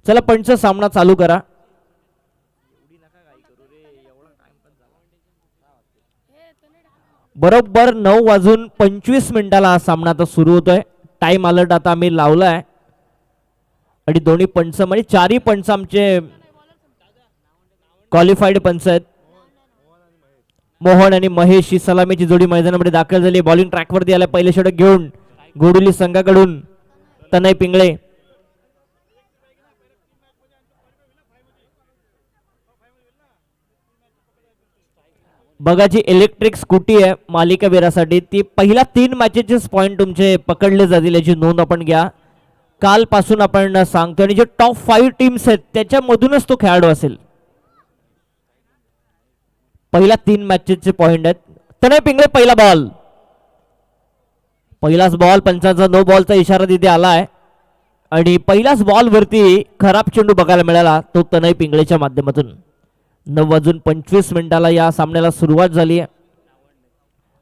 चला पंच सामना चालू करा. बरोबर 9:25 हा सामना आता सुरू होतोय. टाइम अलर्ट आता आम्ही लावलाय आणि दोन्ही पंच म्हणजे चारही पंच आमचे क्वालिफाईड पंच आहेत. मोहन आणि महेश ही सलामीची जोडी मैदानामध्ये दाखल झाली. बॉलिंग ट्रॅकवरती आला पहिले षटक घेऊन गोडुली संघाकडून तनय पिंगळे. बघा जी इलेक्ट्रिक स्कूटी आहे मालिकावीरासाठी ती पहिल्या 3 मॅचेसचे पॉइंट तुमचे पकडले जातील याची नोंद आपण घ्या. कालपासून आपण सांगतो आणि जे टॉप 5 टीम्स आहेत त्याच्यामधूनच तो खेळाडू असेल. पहिल्या 3 मॅचेसचे पॉइंट आहेत. तनय पिंगळे पहिला बॉल. पहिलाच बॉल पंचांचा नो बॉलचा इशारा तिथे आलाय आणि पहिल्याच बॉल वरती खराब चेंडू बघायला मिळाला तो तनय पिंगळेच्या माध्यमातून. 9:25 या सामन्याला सुरुवात झाली आहे.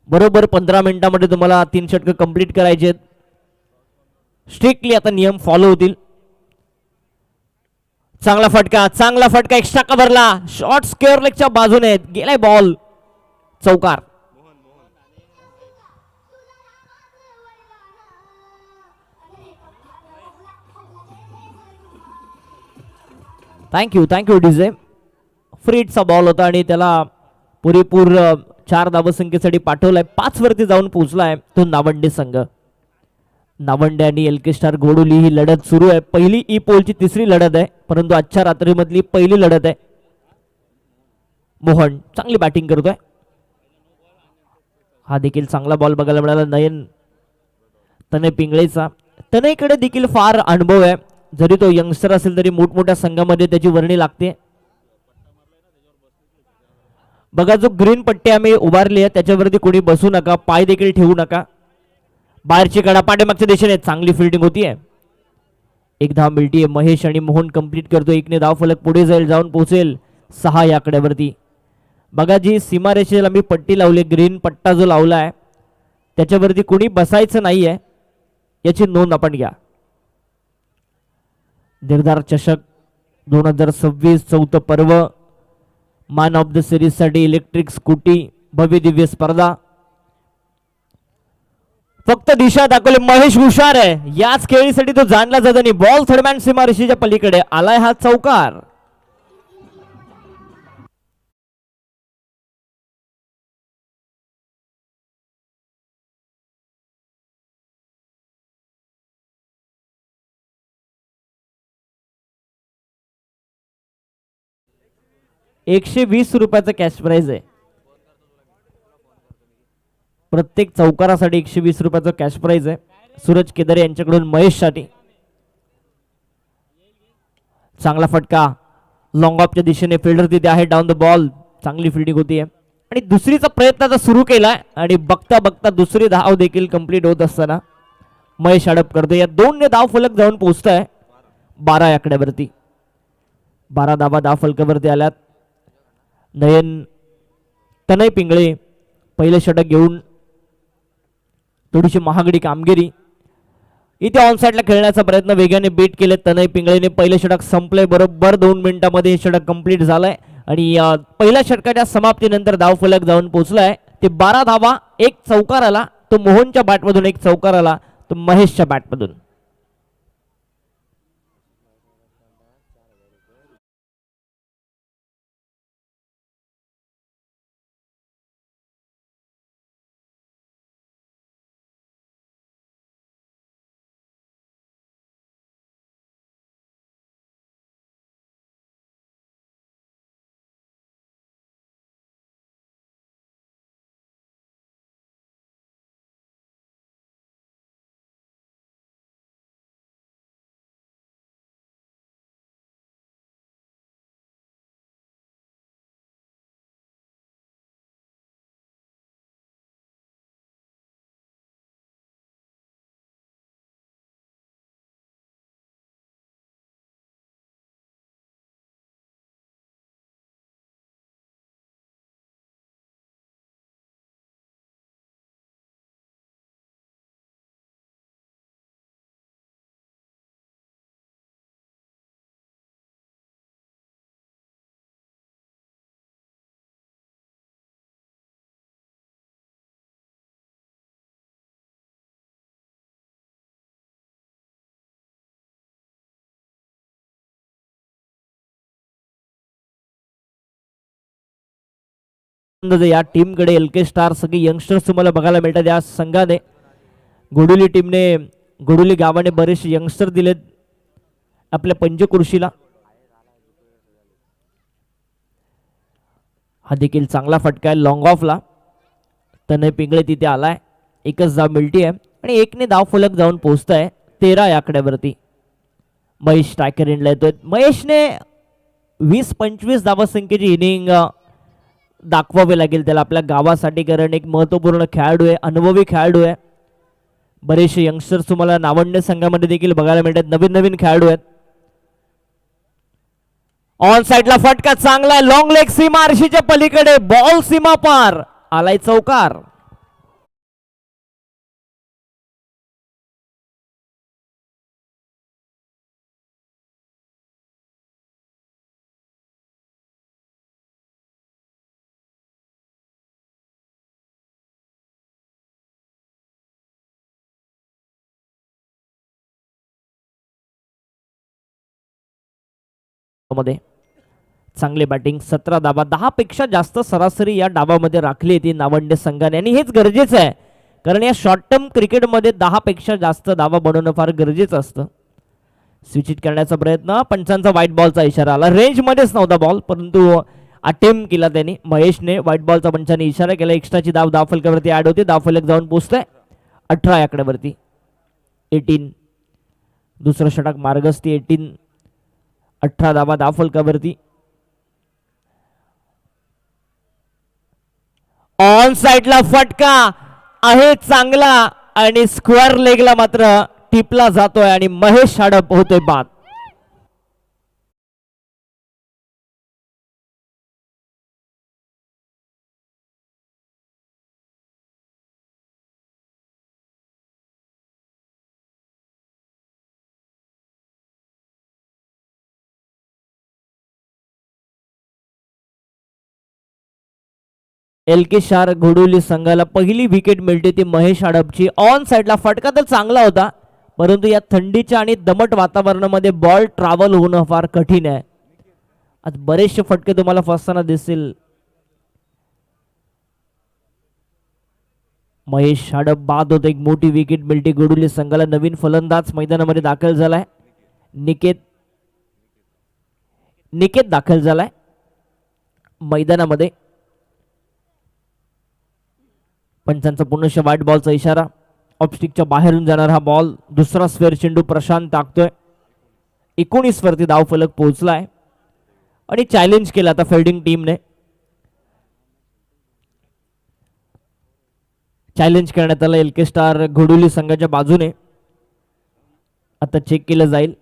बरोबर 15 मिनिटांमध्ये तुम्हाला 3 षटक कंप्लीट करायचे आहेत. स्ट्रिक्टली आता नियम फॉलो होतील. चांगला फटका एक्स्ट्रा कव्हरला शॉर्ट स्क्वेअर लेगच्या बाजूने गेलाय बॉल चौकार. Thank you DJ. फ्रीटचा बॉल होता आणि त्याला पुरेपूर 4 धावसंख्येसाठी पाठवलाय. 5 वरती जाऊन पोहोचलाय तो नावंडे संघ. नावंडे आणि एलके स्टार घोडोली ही लढत सुरू आहे. पहिली ई पोलची 3री लढत आहे परंतु आजच्या रात्रीमधली पहिली लढत आहे. मोहन चांगली बॅटिंग करतोय. हा देखील चांगला बॉल बघायला मिळाला नयन तनय पिंगळेचा. तनयकडे देखील फार अनुभव आहे. जरी तो यंगस्टर असेल तरी मोठमोठ्या संघामध्ये त्याची वर्णी लागते. बघा जो ग्रीन पट्टी आम्ही उभारली आहे त्याच्यावरती कोणी बसू नका. पाय देखील ठेवू नका. बाहेरची कडा पाठीमागच्या दिशेने चांगली फिल्डिंग होतीये. 1 धाव मिळतीये. महेश आणि मोहन कंप्लीट करतो. 1 ने धाव फलक पुढे जाईल जाऊन पोहोचेल 6 या आकड्यावरती. बघा जी सीमारेषेला मी पट्टी लावली ग्रीन पट्टा जो लावलाय त्याच्यावरती कोणी बसायचं नाहीये याची नोंद आपण घ्या. निर्धार चषक 2026 चौथं पर्व मॅन ऑफ द सिरीज साठी इलेक्ट्रिक स्कूटी भव्य दिव्य स्पर्धा. फक्त दिशा दाखवली. महेश हुशार आहे याच खेळीसाठी तो जाणला जात आणि बॉल थर्डमॅन सीमारेषेच्या पलीकडे आलाय हा चौकार. ₹120 कॅश प्राइज आहे. प्रत्येक चौकारासाठी ₹120 कॅश प्राइज आहे. सूरज केदारे यांच्याकडून महेश साठी. चांगला फटका लॉंग ऑफच्या दिशेने फिल्डर तिथे आहे. डाऊन द बॉल चांगली फिल्डिंग होतीये आणि दुसरीचा प्रयत्न आता सुरू केलाय आणि बघता बघता दुसरी धाव देखील कंप्लीट होत असताना महेश अडप करतो. या 2 ने धाव फलक जाऊन पोहोचताय 12 या आकड्यावरती. 12 धावा धाव फलकावरती आल्यात. नयन तनय पिंगळे पहिले षटक घेऊन थोडीशी महागडी कामगिरी. इथे ऑनसाइडला खेळण्याचा प्रयत्न वेगाने बीट केले तनय पिंगळेने. पहिले षटक संपले बरोबर 2 मिनिटांमध्ये हे षटक कंप्लीट झालंय आणि पहिल्या षटकाच्या समाप्तीनंतर धाव फलक जाऊन पोहोचलाय ते 12 धावा. 1 चौकार आला तो मोहनच्या बॅटमधून. 1 चौकार आला तो महेशच्या बॅटमधून. या टीमकडे LK स्टार सगळे यंगस्टर्स तुम्हाला बघायला मिळतात या संघाने. गोडुली टीमने गोडुली गावाने बरेचसे यंगस्टर दिलेत आपल्या पंचकृषीला. हा देखील चांगला फटका आहे लॉंग ऑफला. तनय पिंगळे तिथे आलाय. एकच धाव मिळती आहे आणि एकने धाव फलक जाऊन पोहोचत आहे 13 या आकड्यावरती. महेश टायकर इनला येतोय. महेशने 20-25 धावसंख्येची इनिंग दाखवावे लागेल त्याला आपल्या गावासाठी, कारण एक महत्वपूर्ण खेळाडू आहे, अनुभवी खेळाडू आहे. बरेचसे यंगस्टर्स तुम्हाला नावंड संघामध्ये देखील बघायला मिळतात, नवीन नवीन खेळाडू आहेत. ऑन साइडला फटका चांगला आहे, लॉंग लेग सीमा आरशीच्या पलीकडे, बॉल सीमा पार, आलाय चौकार. मध्ये चांगले बॅटिंग, 17 धावा, 10 पेक्षा जास्त सरासरी या डावामध्ये राखली ती नावंडे संघाने आणि हेच गरजेचं आहे, कारण या शॉर्ट टर्म क्रिकेटमध्ये 10 पेक्षा जास्त धावा बनवणं फार गरजेचं असतं. स्विच इट करण्याचा प्रयत्न, पंचांचा व्हाईट बॉलचा इशारा आला. रेंज मध्येच नव्हता बॉल, परंतु अटेम्प्ट केला त्यांनी. महेशने व्हाईट बॉलचा पंचाने इशारा केला. एक्स्ट्राची धाव धावफलकावरती ऍड होते. धावफलक जाऊन पोहोचतंय 18 आकड्यावरती. 18 दुसरं षटक मार्गस्थी. 18 धावा धावफलकावरती. ऑन साइडला फटका आहे चांगला आणि स्क्वेअर लेगला मात्र टिपला जातोय आणि महेश हडप होतोय बाद. LK स्टार घोडोली संघाला पहिली विकेट मिळते ती महेश हडपची. ऑन साइडला फटका तर चांगला होता, परंतु या थंडीच्या आणि दमट वातावरणामध्ये बॉल ट्रॅव्हल होणं फार कठीण आहे. आज बरेचसे फटके तुम्हाला फसताना दिसतील. महेश हडप बाद होते. एक मोठी विकेट मिळते गोडुली संघाला. नवीन फलंदाज मैदानामध्ये दाखल झालाय. निकेत दाखल झालाय मैदानामध्ये. पंचांचा पुनश्च व्हाईट बॉलचा इशारा. ऑफस्टिकच्या बाहेरून जाणार हा बॉल. दुसरा स्क्वेअर चेंडू प्रशांत टाकतोय. 19 वरती धाव फलक पोहोचलाय आणि चॅलेंज केला आता फिल्डिंग टीमने. चॅलेंज करण्यात आलं LK स्टार घोडुली संघाच्या बाजूने. आता चेक केलं जाईल.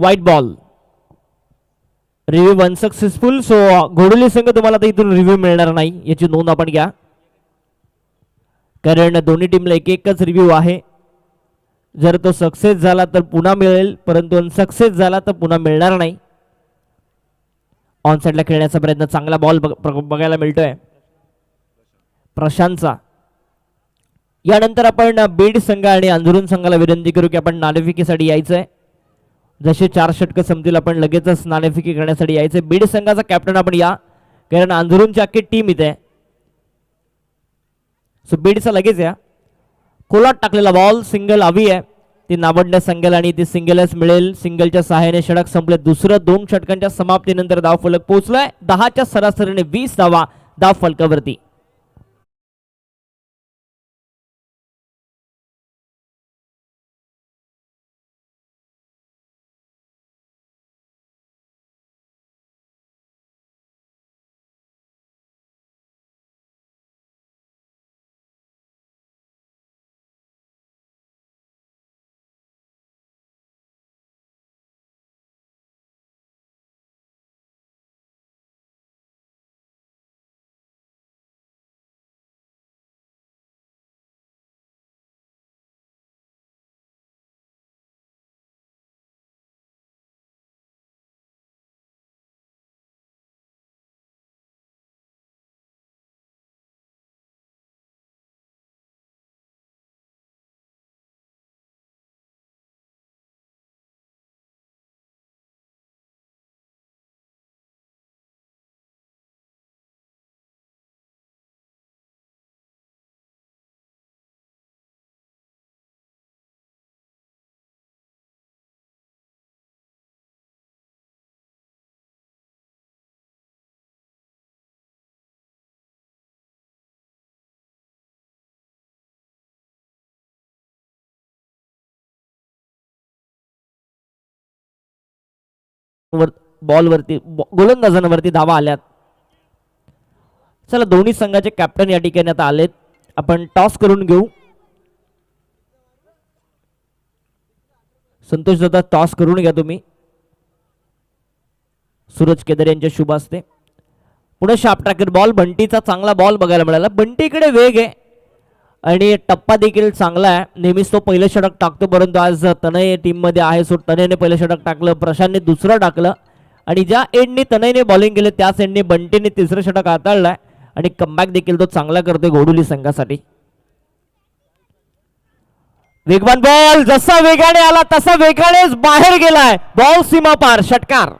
White ball. Review unsuccessful. So घोडुली संघ तुम्हाला आता इथून रिव्ह्यू मिळणार नाही, याची नोंद आपण घ्या, कारण दोन्ही टीमला एकच रिव्ह्यू आहे. जर तो सक्सेस झाला तर पुन्हा मिळेल, परंतु अनसक्सेस झाला तर पुन्हा मिळणार नाही. ऑन साइडला खेळण्याचा प्रयत्न, चांगला बॉल बघायला मिळतोय प्रशांतचा. यानंतर आपण बीड संघ आणि अंजुरून संघाला विनंती करू की आपण नाणेफेकीसाठी यायचंय. जसे 4 षटकं संपतील आपण लगेचच नाणेफेकी करण्यासाठी यायचे. बीड संघाचा कॅप्टन आपण या, कारण अंजुरूनची अख्खी टीम इथे. सो बीडचा लगेच या. कोलाट टाकलेला बॉल, सिंगल हवी आहे ती नावडण्या संघाला आणि ती सिंगलच मिळेल. सिंगलच्या सहाय्याने षटक संपले. दुसरं 2 षटकांच्या समाप्तीनंतर धाव फलक पोहोचलाय. 10च्या सरासरीने 20 धावा धाव फलकावरती. बॉलवरती गोलंदाजांवरती धावा आल्यात. चला दोन्ही संघाचे कॅप्टन या ठिकाणी आता आलेत. आपण टॉस करून घेऊ. संतोष दादा टॉस करून घ्या तुम्ही. सूरज केदार यांच्या शुभ असते. पुन्हा शार्प ट्रॅकर बॉल. बंटीचा चांगला बॉल बघायला मिळाला. बंटीकडे वेग आहे आणि टप्पा देखील चांगला आहे. नेहमीच तो पहिलं षटक टाकतो, परंतु आज तनय टीम मध्ये आहे. सो तनयने पहिलं षटक टाकलं, प्रशांतने दुसरं टाकलं आणि ज्या एंडने तनयने बॉलिंग केले त्याच एंडने बंटीने तिसरं षटक हाताळलंय आणि कमबॅक देखील तो चांगला करतोय घोडुली संघासाठी. वेगवान बॉल जसा वेगाने आला तसा वेगानेच बाहेर गेलाय. बॉल सीमा पार. षटकार.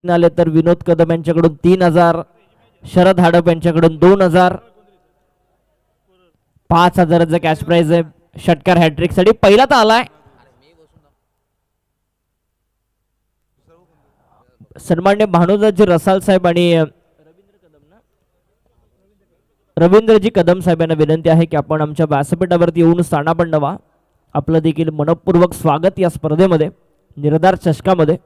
आले तर विनोद कदम यांच्याकडून 3000, शरद हाडप यांच्याकडून 2000, 5000चा कॅश प्राइज आहे. षटकार हॅट्रिक साठी पहिला तर आलाय. सन्मान्य भानुदासजी रसाल साहेब आणि रवींद्रजी कदम साहेब यांना विनंती आहे की आपण आमच्या व्यासपीठावरती येऊन स्थानापन्न व्हा. आपलं देखील मनपूर्वक स्वागत या स्पर्धेमध्ये, निर्धार चषकामध्ये.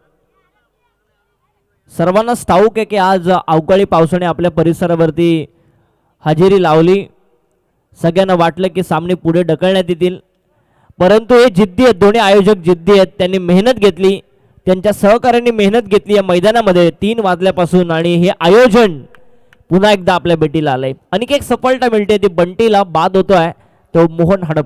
सर्वांना ठाऊक आहे की आज अवकाळी पावसाने आपल्या परिसरावरती हजेरी लावली. सगळ्यांना वाटलं की सामने पुढे ढकलण्यात येतील, परंतु हे जिद्दी आहेत. दोन्ही आयोजक जिद्दी आहेत. त्यांनी मेहनत घेतली, त्यांच्या सहकार्यांनी मेहनत घेतली या मैदानामध्ये 3 वाजल्यापासून आणि हे आयोजन पुन्हा एकदा आपल्या भेटीला आलंय. आणखी एक सफलता मिळते, ती बंटीला बाद होतोय तो मोहन हडप.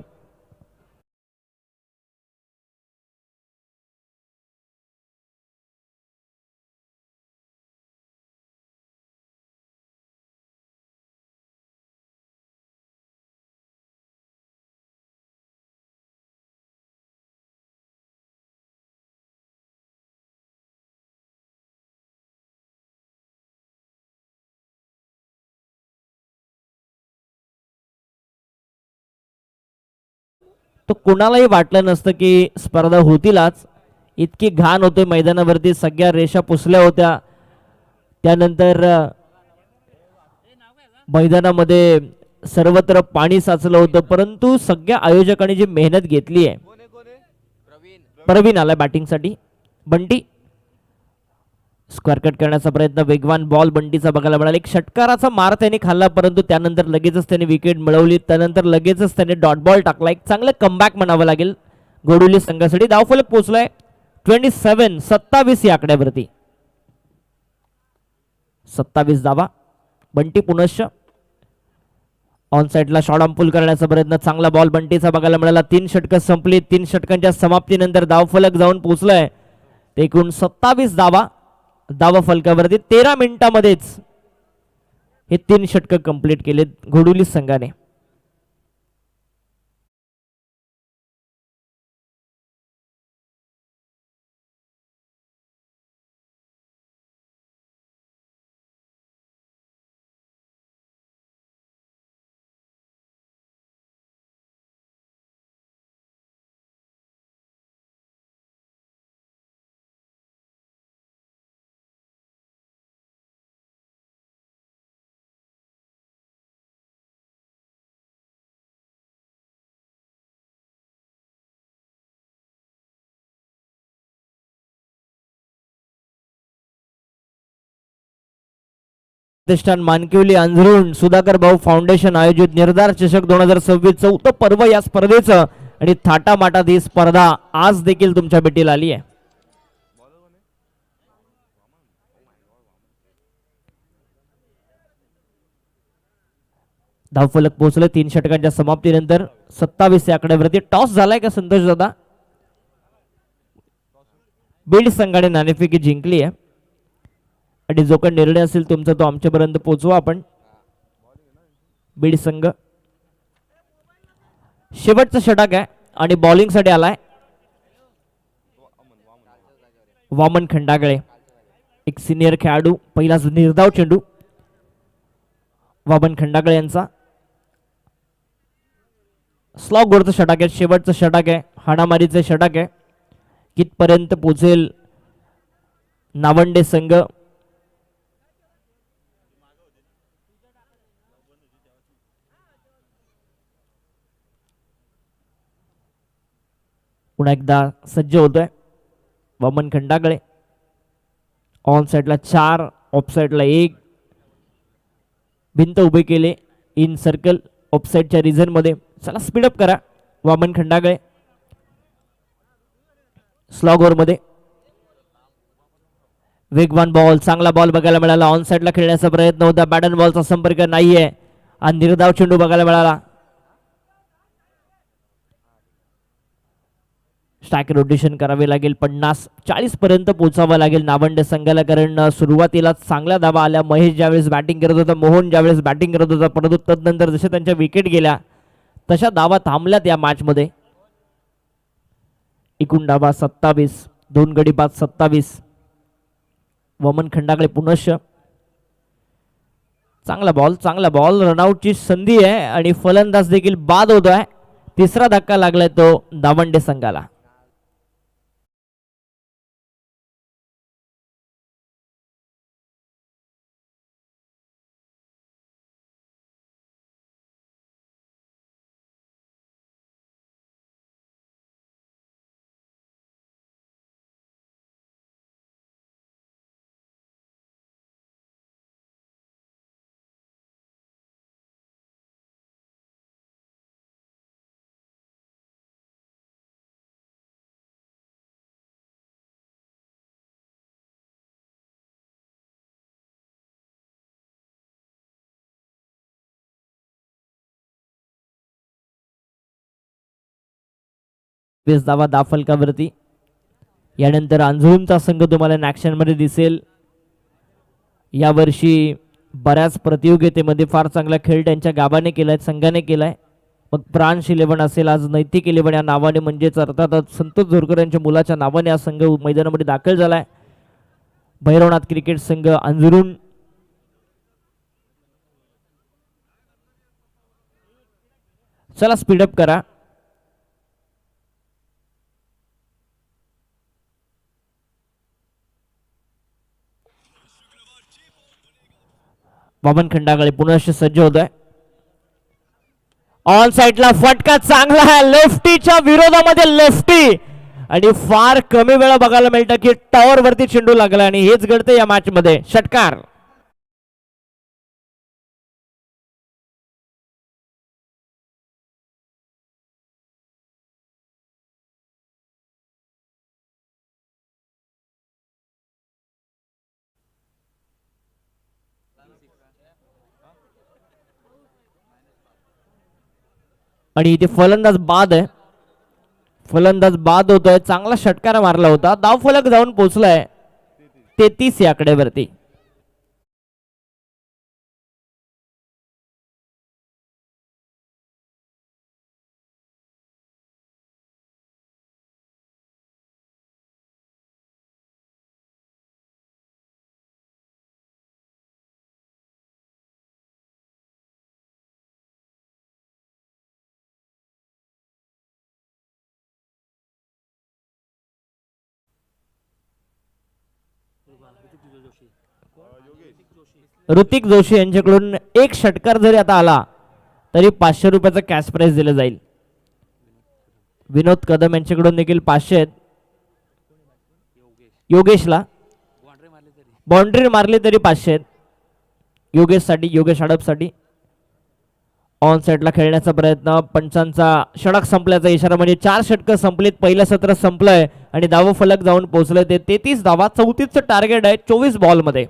तो कोणालाही वाटलं नसतं की स्पर्धा होतीलच. इतकी घाण होते मैदानावरती, सगळ्या रेषा पुसल्या होत्या. त्यानंतर मैदानामध्ये सर्वत्र पाणी साचलं होतं, परंतु सगळ्या आयोजकांनी जी मेहनत घेतली आहे. प्रवीण आला बॅटिंगसाठी. बंटी स्क्वेअर कट करण्याचा प्रयत्न. वेगवान बॉल बंटीचा बघायला मिळाला. एक षटकाराचा मार त्याने खाल्ला, परंतु त्यानंतर लगेचच त्याने विकेट मिळवली. त्यानंतर लगेचच त्याने डॉट बॉल टाकला. एक चांगलं कमबॅक म्हणावं लागेल घोडुली संघासाठी. धावफलक पोहोचलाय 27 या आकड्यावरती. 27 धावा. बंटी पुनश्च ऑन साइडला शॉट अंपुल करण्याचा प्रयत्न. चांगला बॉल बंटीचा बघायला मिळाला. 3 षटकं संपली. 3 षटकांच्या समाप्तीनंतर धावफलक जाऊन पोहोचलाय एकूण 27 धावा. धावा फलकावरती 13 मिनिटांमध्येच हे 3 षटकं कंप्लीट केले घोडुली संघाने. प्रतिष्ठान मानकिवली अंजरुण सुधाकर भाऊ फाउंडेशन आयोजित निर्धार चषक 2026 चौथं पर्व या स्पर्धेचं आणि थाटामाटात ही स्पर्धा आज देखील तुमच्या भेटीला आली आहे. धावफलक पोहोचले 3 षटकांच्या समाप्तीनंतर. 27 या आकड्यावरती टॉस झालाय का संतोष दादा? बीड संघाने नाणेफेकी जिंकली आहे आणि जो काही निर्णय असेल तुमचा तो आमच्यापर्यंत पोहोचवा आपण. बीड संघ शेवटचा षटक आहे आणि बॉलिंग साठी आलाय वामन खंडागळे, एक सिनियर खेळाडू. पहिलाच निर्धाव चेंडू वामन खंडागळे यांचा. स्लॉगवरचं षटक आहे, शेवटचं षटक आहे, हाणामारीचं षटक आहे. कितपर्यंत पोचेल नावंडे संघ? पुन्हा एकदा सज्ज होतोय वामन खंडागळे. ऑन साईडला 4, ऑफ साईडला 1. भिंत उभे केले इन सर्कल ऑफ साईडच्या रिझन मध्ये. चला स्पीडअप करा वामन खंडागळे. स्लॉग ओव्हर मध्ये वेगवान बॉल, चांगला बॉल बघायला मिळाला. ऑन साईडला खेळण्याचा प्रयत्न होता, बॅट अँड बॉलचा संपर्क नाहीये आणि निर्धाव चेंडू बघायला मिळाला. स्ट्राईक रोटेशन करावे लागेल. 50-40 पर्यंत पोहोचावं लागेल नावंडे संघाला, कारण सुरुवातीला चांगल्या धावा आल्या. महेश ज्यावेळेस बॅटिंग करत होता, मोहन ज्यावेळेस बॅटिंग करत होता, परंतु तदनंतर जसे त्यांच्या विकेट गेल्या तशा धावा थांबल्यात या मॅच मध्ये. एकूण धावा 27, 2 गडी बाद 27. वमन खंडाकडे पुनश्च चांगला बॉल रनआउटची संधी आहे आणि फलंदाज देखील बाद होतोय. तिसरा धक्का लागलाय तो दावंडे संघाला. धावा दाफलकावरती. यानंतर अंजुमचा संघ तुम्हाला ऍक्शन मध्ये दिसेल. यावर्षी बऱ्याच प्रतियोगितेमध्ये फार चांगला खेळ त्यांच्या गावाने केलाय, संघाने केलाय. मग ब्रांच 11 असेल, आज नैतिक 11 या नावाने, म्हणजेच अर्थातच संतोष झोरकर यांच्या मुलाच्या नावाने हा संघ मैदानामध्ये दाखल झालाय. भैरवनाथ क्रिकेट संघ अंजुरून. चला स्पीडअप करा. वामन खंडागळे पुनश्च सज्ज होत आहे. ऑन साईडला फटका चांगला आहे, लेफ्टीच्या विरोधामध्ये लेफ्टी, आणि फार कमी वेळा बघायला मिळतं की टॉवर वरती चेंडू लागला आणि हेच घडतं या मॅच मध्ये. षटकार. आणि इथे फलंदाज बाद आहे, फलंदाज बाद होतोय. चांगला षटकार मारला होता, धाव फलक जाऊन पोहोचलाय 33 या आकड्यावरती. ऋतिक जोशी यांच्याकडून एक षटकार जरी आता आला तरी 500 रुपयाचा कॅश प्राइज दिलं जाईल. विनोद कदम यांच्याकडून देखील 500 आहेत. योगेशला बाउंड्री मारली तरी 500 आहेत योगेशसाठी, योगेश हडपसाठी. ऑन साईडला खेळण्याचा प्रयत्न, पंचांचा षटक संपल्याचा इशारा, म्हणजे 4 षटकं संपलीत, पहिलं सत्र संपलंय आणि धाव फलक जाऊन पोहोचलंय ते 33 धावा. 34चं टार्गेट आहे 24 बॉल मध्ये.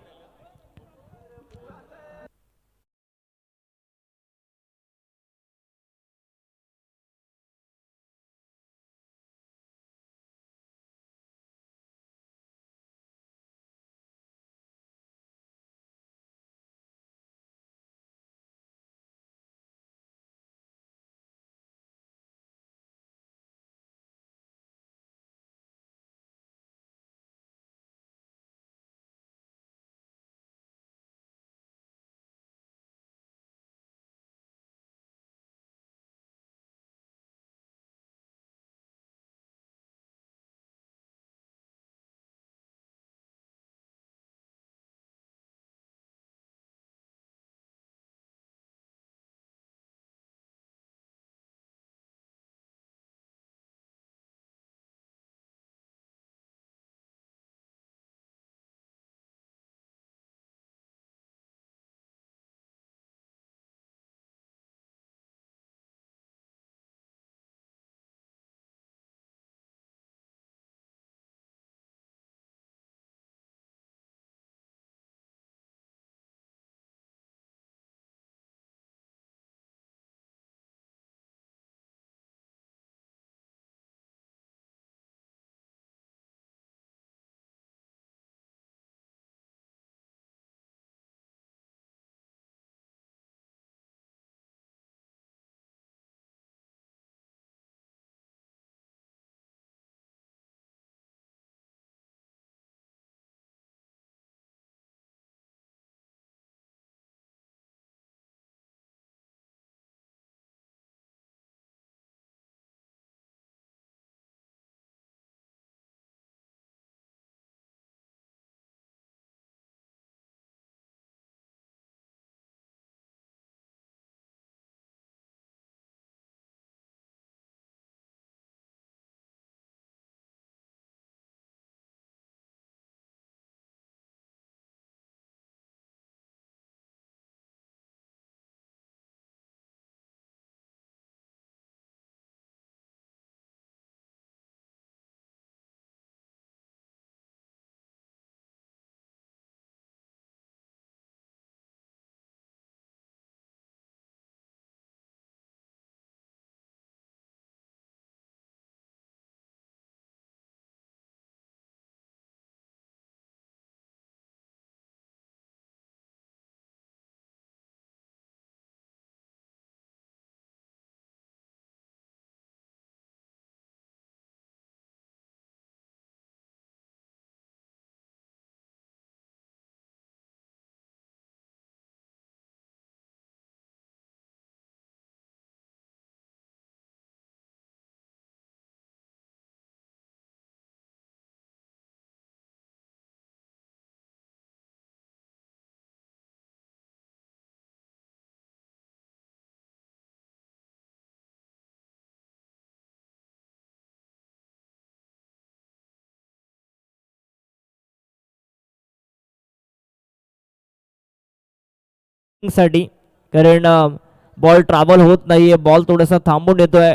साठी, कारण बॉल ट्रॅव्हल होत नाहीये, बॉल थोडासा थांबून येतोय,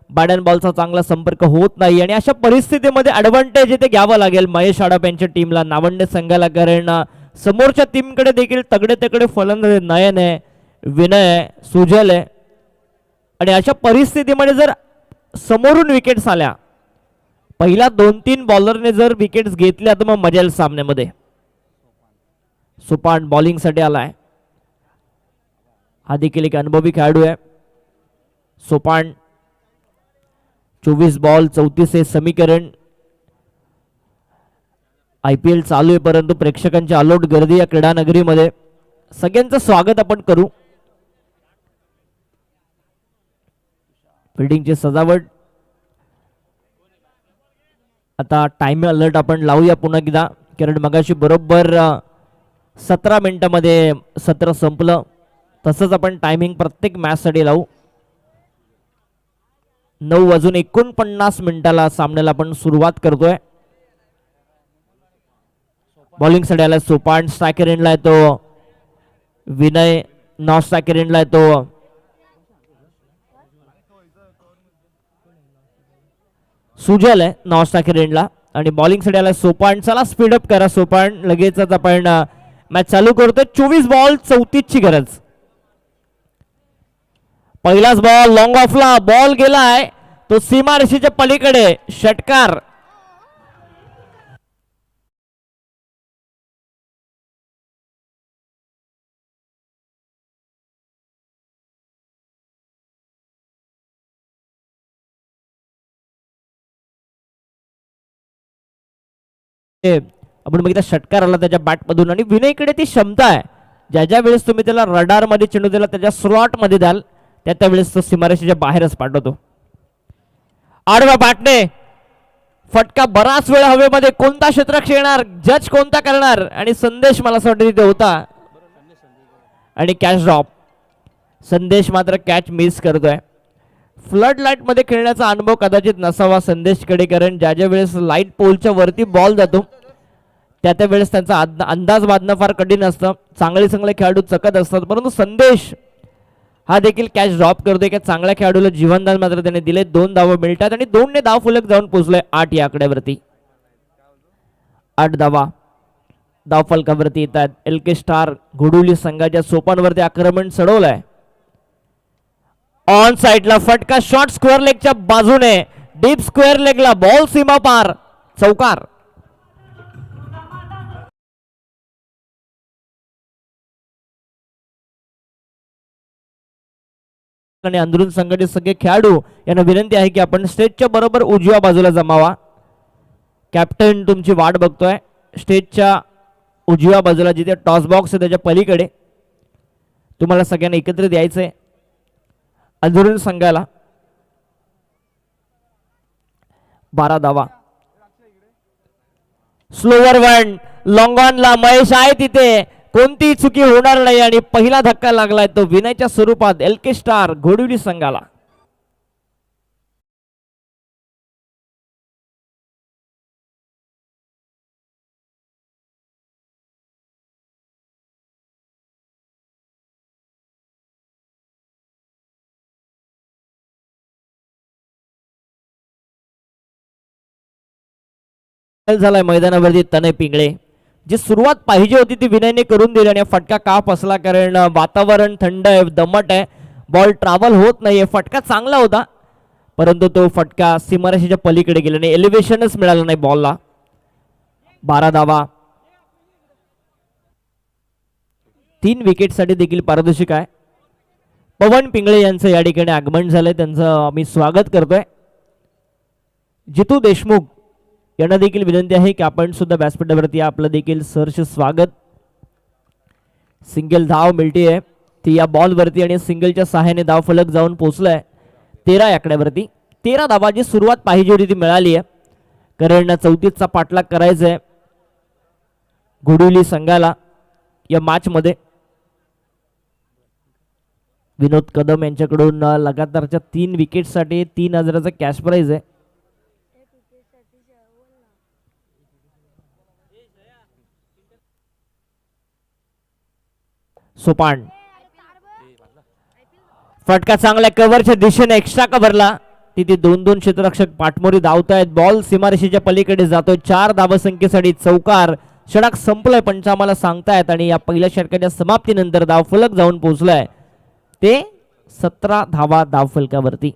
बॅट अँड बॉलचा चांगला संपर्क होत नाही आणि अशा परिस्थितीमध्ये ॲडव्हान्टेज इथे घ्यावं लागेल महेश आडप यांच्या टीमला, नावंडे संघाला, कारण समोरच्या टीमकडे देखील तगडे तगडे फलंदाज नयन आहे, विनय आहे, सुजल आहे आणि अशा परिस्थितीमध्ये जर समोरून विकेट्स आल्या, पहिल्या 2-3 बॉलरने जर विकेट्स घेतल्या तर मग मजा येईल सामन्यामध्ये. सुपान बॉलिंग साठी आलाय, हा देखील एक अनुभवी खेळाडू आहे. सोपान 24 बॉल 34 हे समीकरण. IPL चालू आहे परंतु प्रेक्षकांची अलोट गर्दी या क्रीडा नगरीमध्ये, सगळ्यांचं स्वागत आपण करू. फिल्डिंगची सजावट, आता टाइम अलर्ट आपण लावूया पुन्हा एकदा, कारण मगाशी बरोबर 17 मिनिटांमध्ये सत्र संपलं. तसंच आपण टायमिंग प्रत्येक मॅचसाठी लावू. 9:49 मिनिटाला सामन्याला आपण सुरुवात करतोय. बॉलिंग साठी आला सोपान, स्ट्रायकर एंडला येतो विनय, नॉन स्ट्रायकर एंडला येतो सुजल आहे नॉन स्ट्रायकर एंडला, आणि बॉलिंग साठी आला सोपान. चला स्पीडअप करा सोपान, लगेचच आपण मॅच चालू करतोय. 24 बॉल 34 ची गरज. पहिलाच बॉल लॉंग ऑफला, बॉल गेलाय तो सीमारेषेच्या पलीकडे, षटकार. आपण बघितलं षटकार आला त्याच्या बॅट मधून, आणि विनयकडे ती क्षमता आहे, ज्या वेळेस तुम्ही त्याला रडार मध्ये चेंडू दिला, त्याच्या स्लॉट मध्ये द्याल, त्या वेळेस तो सीमारेषेच्या बाहेरच पाठवतो. आडव्या बॅटने फटका बराच वेळ हवेमध्ये, कोणता क्षेत्ररक्षक येणार, जज कोणता करणार, आणि संदेश मला असं वाटतं तिथे होता, आणि कॅच ड्रॉप. संदेश मात्र कॅच मिस करतोय. फ्लड लाईट मध्ये खेळण्याचा अनुभव कदाचित नसावा संदेशकडे, कारण ज्या वेळेस लाईट पोलच्या वरती बॉल जातो त्या वेळेस त्यांचा अंदाज बांधणं फार कठीण असतं. चांगले खेळाडू चकत असतात, परंतु संदेश हा देखील कॅच ड्रॉप करतोय. की चांगल्या खेळाडूला जीवनदान मात्र त्याने दिले. 2 धावा मिळतात आणि 2 ने धाव फलक जाऊन पोहोचलोय 8 या आकड्यावरती. 8 धावा धाव फलकावरती येतात. LK स्टार घोडुली संघाच्या सोपानवरती आक्रमण चढवलंय. ऑन साइडला फटका, शॉर्ट स्क्वेअर लेगच्या बाजूने, डीप स्क्वेअर लेगला बॉल, सीमा पार, चौकार. आणि अंदरून संघाचे सगळे खेळाडू यांना विनंती आहे की आपण स्टेजच्या बरोबर उजव्या बाजूला जमावा. कॅप्टन तुमची वाट बघतोय स्टेजच्या उजव्या बाजूला, जिथे टॉस बॉक्स आहे त्याच्या पलीकडे. तुम्हाला सगळ्यांना एकत्रित यायचंय. अंदरून संघाला 12 धावा. स्लोवर वन, लॉंग ऑनला महेश आहे तिथे, कोणती चुकी होणार नाही, आणि पहिला धक्का लागलाय तो विनयच्या स्वरूपात LK स्टार घोडुली संघाला. झालाय मैदानावरती तनय पिंगळे. जी सुरुवात पाहिजे होती ती विनयने करून दिली, आणि फटका का फसला, कारण वातावरण थंड आहे, दमट आहे, बॉल ट्रॅव्हल होत नाहीये. फटका चांगला होता परंतु तो फटका सीमारेषेच्या पलीकडे गेला आणि एलिव्हेशनच मिळालं नाही बॉलला. 12 धावा. 3 विकेटसाठी देखील पारदर्शक आहे. पवन पिंगळे यांचं या ठिकाणी आगमन झालंय, त्यांचं आम्ही स्वागत करतोय. जितू देशमुख यांना देखील विनंती आहे की आपण सुद्धा व्यासपीठावरती आपलं देखील सहर्ष स्वागत. सिंगल धाव मिळते ती या बॉलवरती, आणि सिंगलच्या सहाय्याने धाव फलक जाऊन पोहोचलाय 13 आकड्यावरती. 13 धावा जी सुरुवात पाहिजे होती ती मिळाली आहे, कारण 34चा पाठलाग करायचा आहे घोडुली संघाला या मॅच मध्ये. विनोद कदम यांच्याकडून लगातारच्या 3 विकेटसाठी 3000चा कॅश प्राइज आहे. सोपान फटका चांगल्या कव्हरच्या दिशेने एक्स्ट्रा कव्हरला. तिथे 2-2 क्षेत्ररक्षक पाठमोरी धावतायत. बॉल सीमारेषेच्या पलीकडे जातोय. 4 धावसंख्येसाठी चौकार. षटक संपलंय पंच आम्हाला सांगतायत आणि या पहिल्या षटकाच्या समाप्तीनंतर धावफलक जाऊन पोहोचलाय ते 17 धावा धावफलकावरती.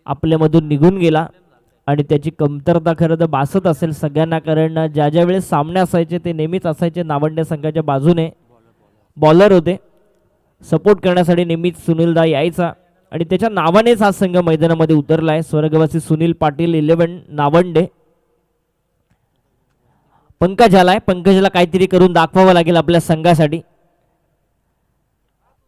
आपल्यामधून निघून गेला आणि त्याची कमतरता खरं तर भासत असेल सगळ्यांना, कारण ज्या ज्या वेळेस सामने असायचे ते नेहमीच असायचे नावंडे संघाच्या बाजूने. बॉलर होते, सपोर्ट करण्यासाठी नेहमीच सुनीलदा यायचा आणि त्याच्या नावानेच हा संघ मैदानामध्ये उतरलाय. स्वर्गवासी सुनील पाटील 11 नावंडे. पंकज आलाय, पंकजला काहीतरी करून दाखवावं लागेल आपल्या संघासाठी.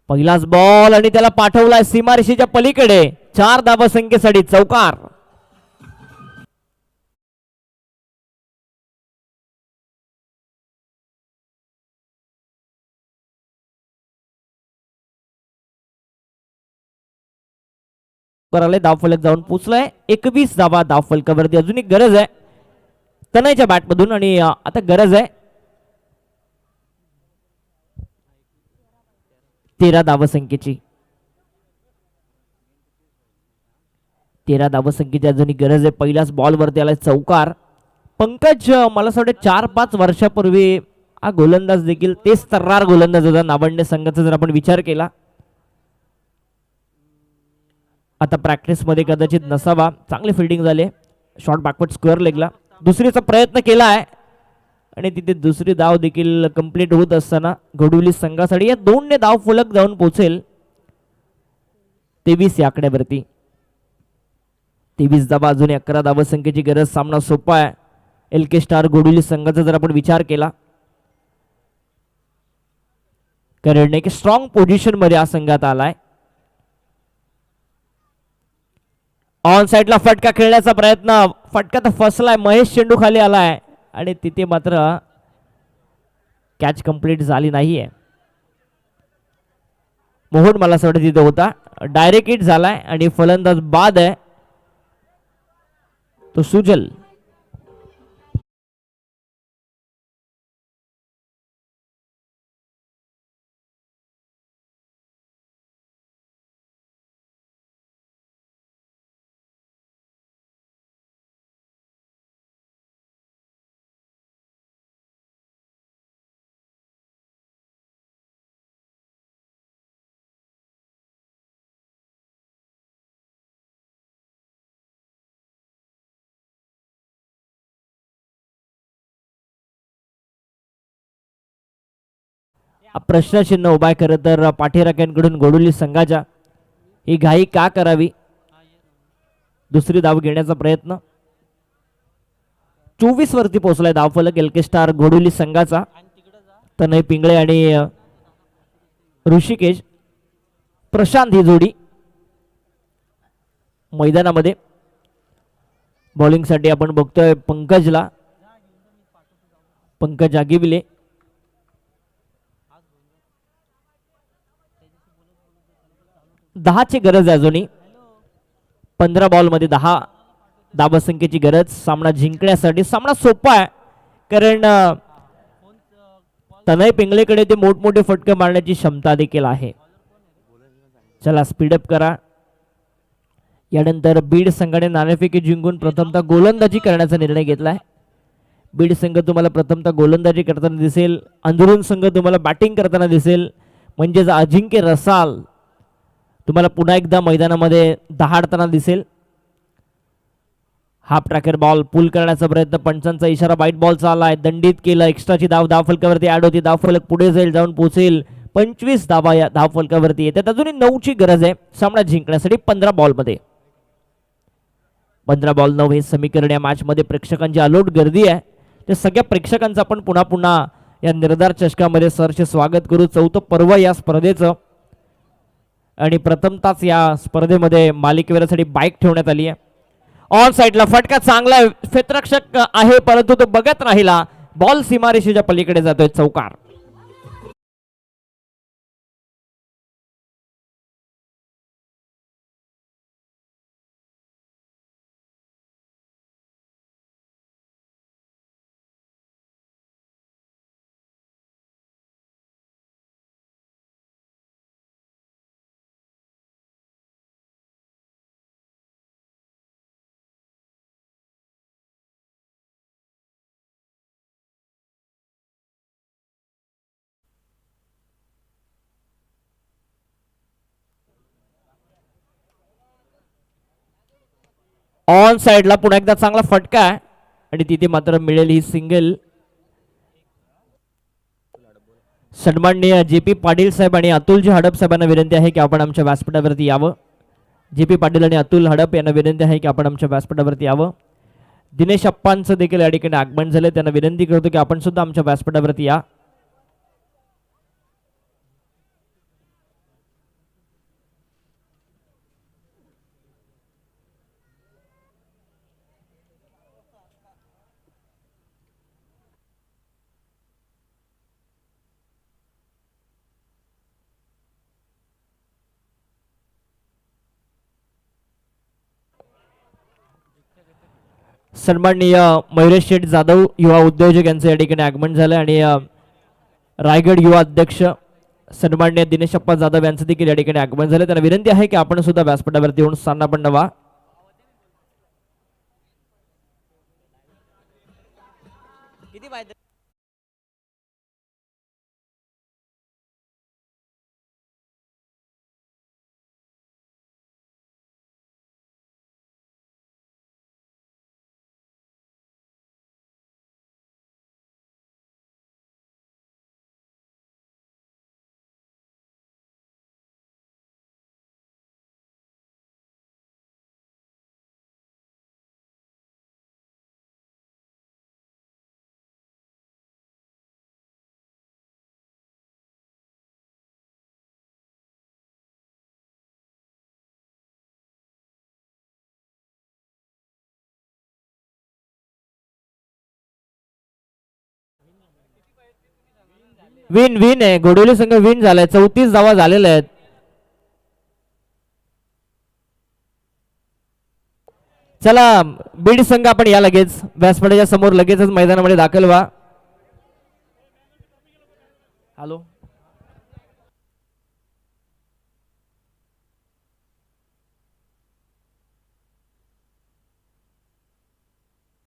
पहिलाच बॉल आणि त्याला पाठवलाय सीमारेषेच्या पलीकडे. 4 धावसंख्येसाठी चौकार. धावफलक जाऊन पोचलाय. 21 धावा धावफलकावरती. अजून एक गरज आहे तनयच्या बॅटमधून आणि आता गरज आहे 13 धावसंख्येची. 13 धावसंख्येची अजून गरज आहे. पहिल्याच बॉलवरती आलाय चौकार. पंकज मला असं वाटतं 4-5 वर्षापूर्वी हा गोलंदाज देखील तेच तर्रार गोलंदाज होता नावंडे संघाचा जर आपण विचार केला. आता प्रॅक्टिस मध्ये कदाचित नसावा. चांगली फिल्डिंग झाली. शॉर्ट बॅकवर्ड स्क्वेअर लेगला दुसरीचा प्रयत्न केला आहे आणि तिथे दुसरी धाव देखील कंप्लीट होत असताना घोडवली संघासाठी या 2 ने धाव फलक जाऊन पोहोचेल 23 या आकड्यावरती. 23 धावा अजून 11 धावसंख्येची गरज. सामना सोपा आहे. LK स्टार घोडवली संघाचा जर आपण विचार केला कारण एक स्ट्रॉंग पोझिशन मध्ये हा संघात आलाय. ऑन साइडला फटका खेळण्याचा प्रयत्न. फटका तर फसलाय. महेश चेंडू खाली आलाय आणि तिथे मात्र कॅच कंप्लीट झाली नाहीये. मोहन मला असं वाटतं तिथे होता. डायरेक्ट हिट झालाय आणि फलंदाज बाद आहे तो सुजल. प्रश्नचिन्ह उभा आहे खरं तर पाठीराख्यांकडून घोडवली संघाच्या. ही घाई का करावी. दुसरी धाव घेण्याचा प्रयत्न. 24 वरती पोहोचलाय धावफलक LK स्टार घोडवली संघाचा. तनय पिंगळे आणि ऋषिकेश प्रशांत ही जोडी मैदानामध्ये. बॉलिंगसाठी आपण बघतोय पंकजला, पंकज आगिबिले. दहाची गरज आहे अजूनही. 15 बॉलमध्ये 10 धावसंख्येची गरज सामना जिंकण्यासाठी. सामना सोपा आहे कारण तनय पिंगळेकडे ते मोठमोठे फटके मारण्याची क्षमता देखील आहे. चला स्पीडअप करा. यानंतर बीड संघाने नाणेफेकी जिंकून प्रथमतः गोलंदाजी करण्याचा निर्णय घेतलाय. बीड संघ तुम्हाला प्रथमतः गोलंदाजी करताना दिसेल, अंदरून संघ तुम्हाला बॅटिंग करताना दिसेल. म्हणजेच अजिंक्य रसाल तुम्हाला पुन्हा एकदा मैदानामध्ये दहाडताना दिसेल. हाफ ट्रॅकर बॉल पुल करण्याचा प्रयत्न, पंचांचा इशारा, वाईट बॉलचा आलाय, दंडित केलं. एक्स्ट्राची धाव धावफलकावरती ऍड होती. धावफलक पुढे जाईल, जाऊन पोहोचेल. 25 धावा या धावफलकावरती येतात. अजूनही 9ची गरज आहे सामना जिंकण्यासाठी 15 बॉलमध्ये. 15 बॉल 9 हे समीकरण या मॅच मध्ये प्रेक्षकांची अलोट गर्दी आहे. ते सगळ्या प्रेक्षकांचं आपण पुन्हा पुन्हा या निर्धार चषकामध्ये सरचे स्वागत करू. 4थं पर्व या स्पर्धेचं आणि प्रथमताच या स्पर्धेमध्ये मालिकेवरसाठी बाईक ठेवण्यात आली आहे. ऑन साइडला फटका चांगला, क्षेत्ररक्षक आहे परंतु तो बघत राहिला. बॉल सीमारेषेच्या पलीकडे जातोय, चौकार. ऑन साइडला पुन्हा एकदा चांगला फटका आहे आणि तिथे मात्र मिळेल ही सिंगल. सन्माननीय JP पाटील साहेब आणि अतुलजी हडप साहेबांना विनंती आहे की आपण आमच्या व्यासपीठावरती यावं. JP पाटील आणि अतुल हडप यांना विनंती आहे की आपण आमच्या व्यासपीठावरती यावं. दिनेश अप्पांचं देखील या ठिकाणी आगमन झालं. त्यांना विनंती करतो की आपण सुद्धा आमच्या व्यासपीठावरती या. सन्माननीय मयुरेश शेठ जाधव युवा उद्योजक यांचं या ठिकाणी आगमन झालं आणि रायगड युवा अध्यक्ष सन्माननीय दिनेशप्पा जाधव यांचं देखील या ठिकाणी आगमन झालं. त्यांना विनंती आहे की आपण सुद्धा व्यासपीठावरती येऊन स्थान पण नवा. विन विन आहे, घोडवली संघ विन झालाय. 34 धावा झालेल्या आहेत. चला बीड संघ आपण या लगेच व्यासपीठाच्या समोर लगेचच मैदानामध्ये दाखल व्हा. हॅलो.